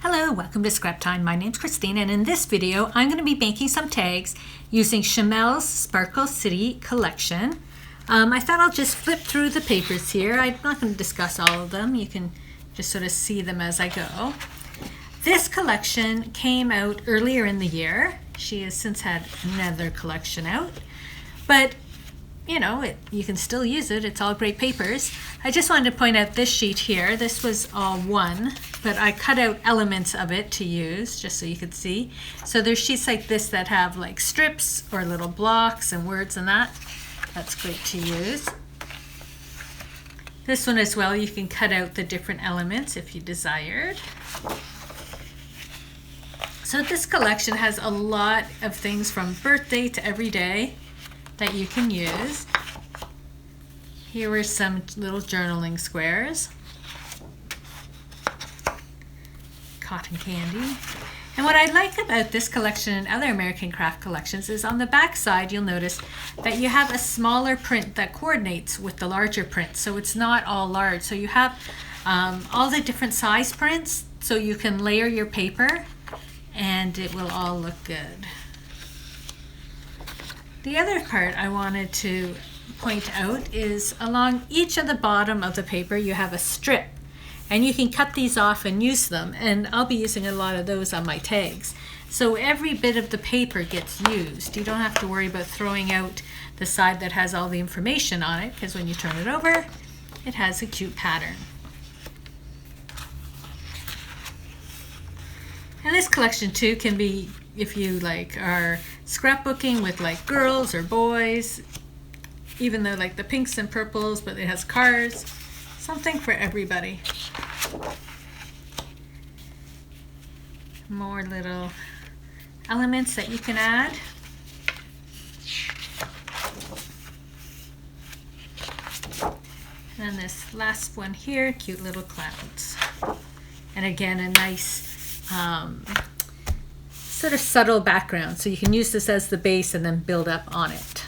Hello, welcome to Scrap Time. My name's Christine, and in this video I'm going to be making some tags using Shimelle's Sparkle City collection. I thought I'll just flip through the papers here. I'm not going to discuss all of them. You can just sort of see them as I go. This collection came out earlier in the year. She has since had another collection out, but you know, you can still use it. It's all great papers. I just wanted to point out this sheet here. This was all one, but I cut out elements of it to use just so you could see. So there's sheets like this that have like strips or little blocks and words and that. That's great to use. This one as well, you can cut out the different elements if you desired. So this collection has a lot of things from birthday to everyday that you can use. Here were some little journaling squares, cotton candy. And what I like about this collection and other American craft collections is on the back side you'll notice that you have a smaller print that coordinates with the larger print, so it's not all large. So you have all the different size prints, so you can layer your paper and it will all look good. The other part I wanted to point out is along each of the bottom of the paper you have a strip, and you can cut these off and use them, and I'll be using a lot of those on my tags. So every bit of the paper gets used. You don't have to worry about throwing out the side that has all the information on it, because when you turn it over it has a cute pattern. And this collection too can be, if you like are scrapbooking with like girls or boys, even though like the pinks and purples, but it has cars, something for everybody. More little elements that you can add. And this last one here, cute little clouds. And again, a nice sort of subtle background, so you can use this as the base and then build up on it.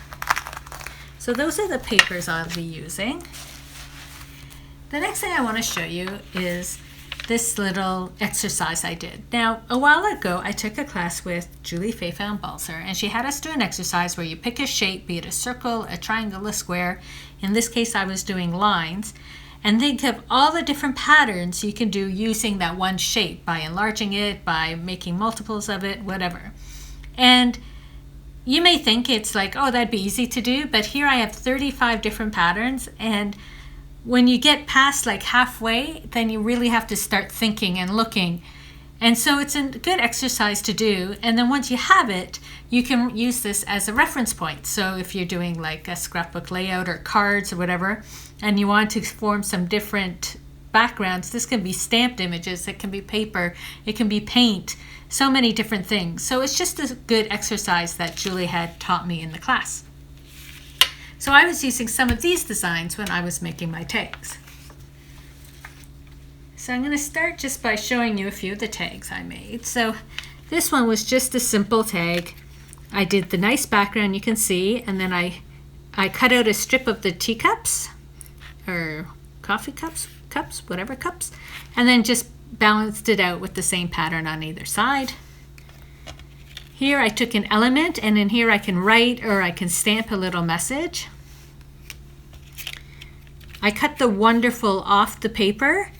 So those are the papers I'll be using. The next thing I want to show you is this little exercise I did. Now, a while ago I took a class with Julie Balser, and she had us do an exercise where you pick a shape, be it a circle, a triangle, a square. In this case I was doing lines, and think of all the different patterns you can do using that one shape, by enlarging it, by making multiples of it, whatever. And you may think it's like, oh, that'd be easy to do, but here I have 35 different patterns, and when you get past like halfway, then you really have to start thinking and looking. And so it's a good exercise to do, and then once you have it, you can use this as a reference point. So if you're doing like a scrapbook layout or cards or whatever, and you want to form some different backgrounds, this can be stamped images, it can be paper, it can be paint, so many different things. So it's just a good exercise that Julie had taught me in the class. So I was using some of these designs when I was making my tags. So I'm going to start just by showing you a few of the tags I made. So this one was just a simple tag. I did the nice background you can see, and then I cut out a strip of the teacups or coffee cups, whatever cups, and then just balanced it out with the same pattern on either side. Here I took an element, and in here I can write or I can stamp a little message. I cut the wonderful off the paper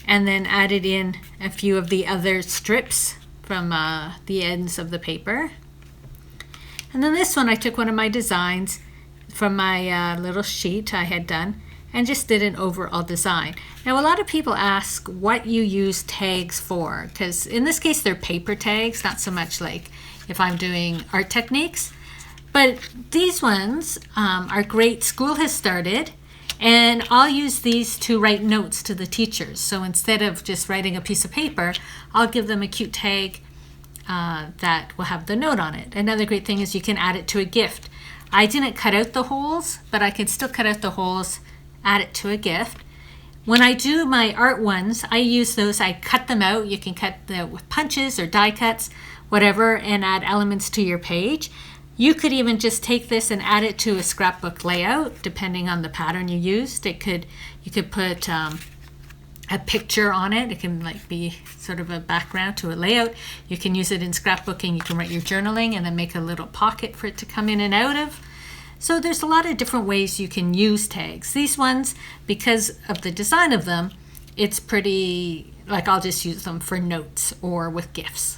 and then added in a few of the other strips from the ends of the paper. And then this one, I took one of my designs from my little sheet I had done and just did an overall design. Now a lot of people ask what you use tags for, because in this case they're paper tags, not so much like if I'm doing art techniques. But these ones are great. School has started, and I'll use these to write notes to the teachers. So instead of just writing a piece of paper, I'll give them a cute tag that will have the note on it. Another great thing is you can add it to a gift. I didn't cut out the holes, but I can still cut out the holes, add it to a gift. When I do my art ones, I use those, I cut them out. You can cut them with punches or die cuts, whatever, and add elements to your page. You could even just take this and add it to a scrapbook layout, depending on the pattern you used. You could put a picture on it. It can like be sort of a background to a layout. You can use it in scrapbooking. You can write your journaling and then make a little pocket for it to come in and out of. So there's a lot of different ways you can use tags. These ones, because of the design of them, it's pretty, like I'll just use them for notes or with gifts.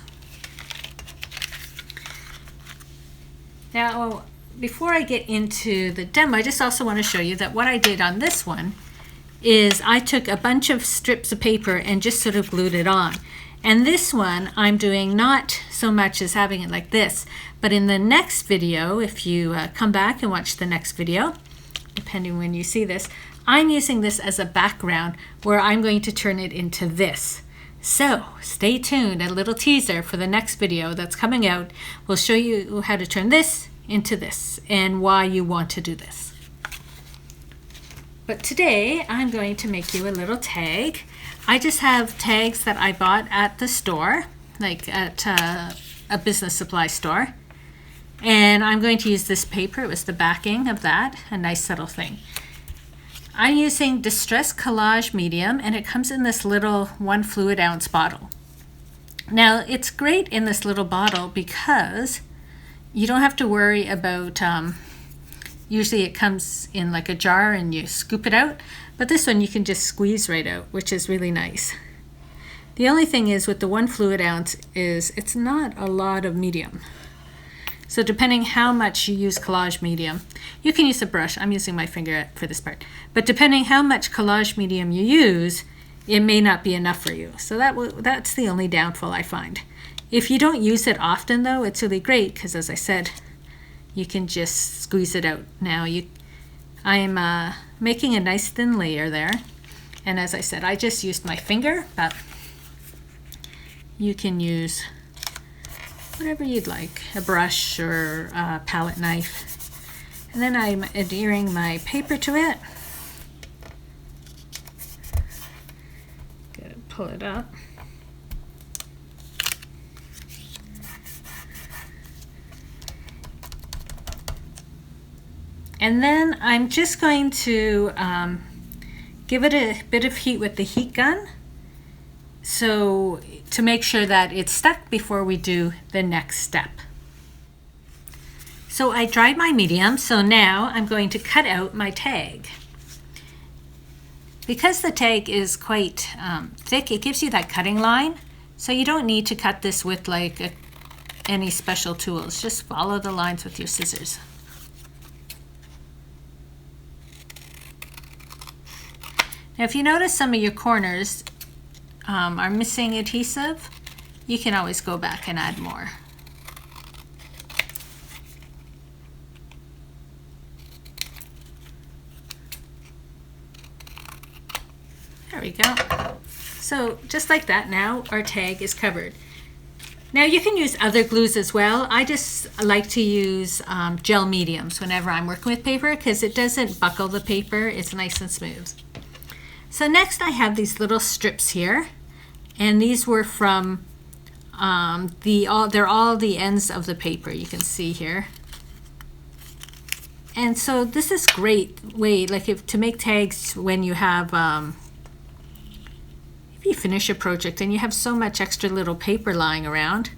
Now, before I get into the demo, I just also want to show you that what I did on this one is I took a bunch of strips of paper and just sort of glued it on. And this one I'm doing not so much as having it like this, but in the next video, if you come back and watch the next video, depending when you see this, I'm using this as a background where I'm going to turn it into this. So stay tuned, a little teaser for the next video that's coming out. We'll show you how to turn this into this and why you want to do this. But today I'm going to make you a little tag. I just have tags that I bought at the store, like at a business supply store. And I'm going to use this paper. It was the backing of that, a nice subtle thing. I'm using Distress Collage Medium, and it comes in this little 1 fluid ounce bottle. Now, it's great in this little bottle because you don't have to worry about, usually it comes in like a jar and you scoop it out, but this one you can just squeeze right out, which is really nice. The only thing is with the 1 fluid ounce is it's not a lot of medium. So depending how much you use collage medium, you can use a brush. I'm using my finger for this part. But depending how much collage medium you use, it may not be enough for you. So that's the only downfall I find. If you don't use it often though, it's really great because as I said, you can just squeeze it out. Now I'm making a nice thin layer there. And as I said, I just used my finger, but you can use whatever you'd like, a brush or a palette knife. And then I'm adhering my paper to it. Gotta pull it up. And then I'm just going to give it a bit of heat with the heat gun, so to make sure that it's stuck before we do the next step. So I dried my medium, so now I'm going to cut out my tag. Because the tag is quite thick, it gives you that cutting line, so you don't need to cut this with like any special tools. Just follow the lines with your scissors. Now if you notice some of your corners are missing adhesive, you can always go back and add more. There we go. So just like that, now our tag is covered. Now you can use other glues as well. I just like to use gel mediums whenever I'm working with paper because it doesn't buckle the paper, it's nice and smooth. So next I have these little strips here, and these were from they're all the ends of the paper, you can see here. And so this is great way, like to make tags when you have if you finish a project and you have so much extra little paper lying around,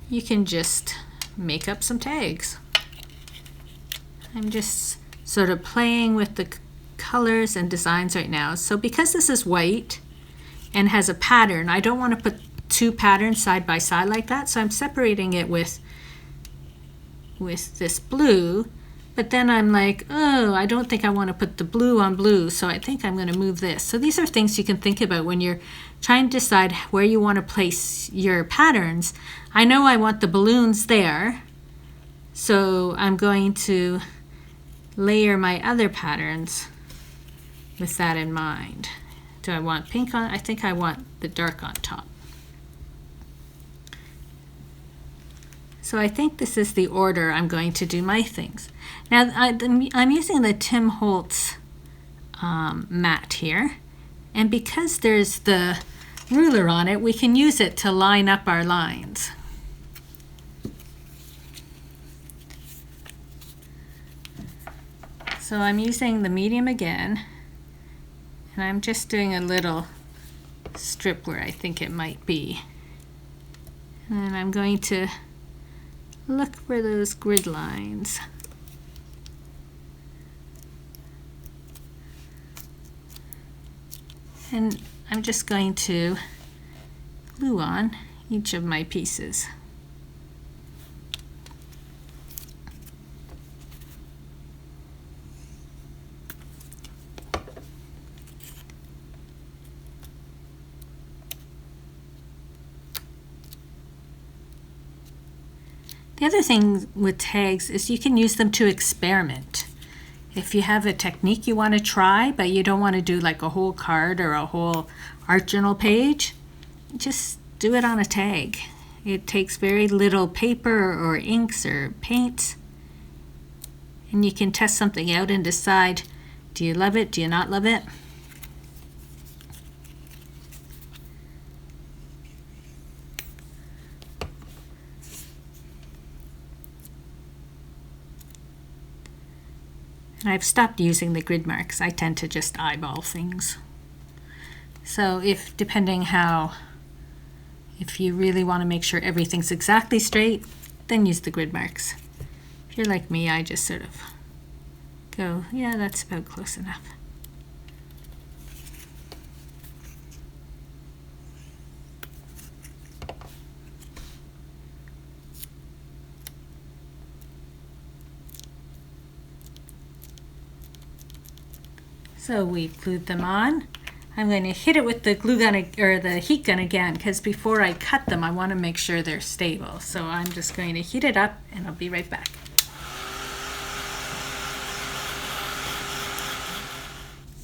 you can just make up some tags. I'm just sort of playing with the colors and designs right now. So because this is white and has a pattern, I don't want to put two patterns side by side like that, so I'm separating it with this blue. But then I'm like, oh, I don't think I want to put the blue on blue, so I think I'm going to move this. So these are things you can think about when you're trying to decide where you want to place your patterns. I know I want the balloons there, so I'm going to layer my other patterns with that in mind. Do I want pink on? I think I want the dark on top. So I think this is the order I'm going to do my things. Now I'm using the Tim Holtz mat here, and because there's the ruler on it, we can use it to line up our lines. So I'm using the medium again, and I'm just doing a little strip where I think it might be. And I'm going to look for those grid lines. And I'm just going to glue on each of my pieces. The other thing with tags is you can use them to experiment. If you have a technique you want to try, but you don't want to do like a whole card or a whole art journal page, just do it on a tag. It takes very little paper or inks or paints, and you can test something out and decide, do you love it, do you not love it? I've stopped using the grid marks. I tend to just eyeball things. So if you really want to make sure everything's exactly straight, then use the grid marks. If you're like me, I just sort of go, yeah, that's about close enough. So we've glued them on. I'm going to hit it with the glue gun or the heat gun again, because before I cut them I want to make sure they're stable. So I'm just going to heat it up and I'll be right back.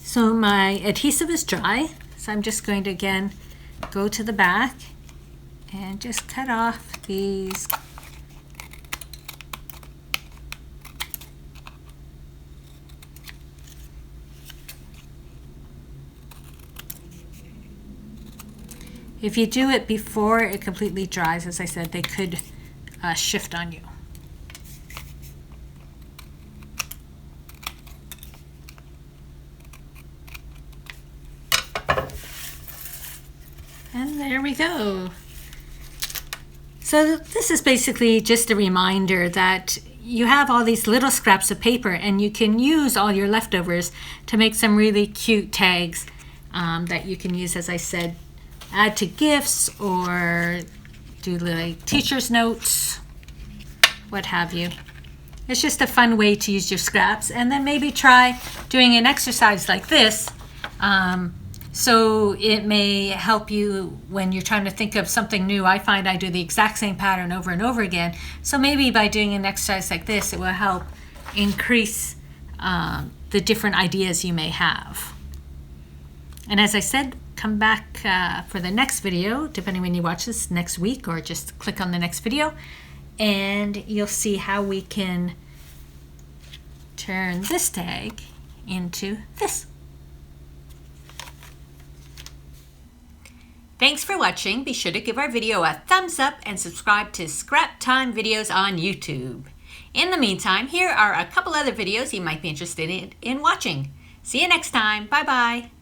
So my adhesive is dry, so I'm just going to again go to the back and just cut off these If you do it before it completely dries, as I said, they could shift on you. And there we go. So this is basically just a reminder that you have all these little scraps of paper and you can use all your leftovers to make some really cute tags that you can use, as I said, add to gifts or do like teacher's notes, what have you. It's just a fun way to use your scraps, and then maybe try doing an exercise like this. So it may help you when you're trying to think of something new. I find I do the exact same pattern over and over again. So maybe by doing an exercise like this, it will help increase the different ideas you may have. And as I said, come back for the next video, depending when you watch this, next week, or just click on the next video, and you'll see how we can turn this tag into this. Thanks for watching. Be sure to give our video a thumbs up and subscribe to Scrap Time videos on YouTube. In the meantime, here are a couple other videos you might be interested in watching. See you next time. Bye-bye.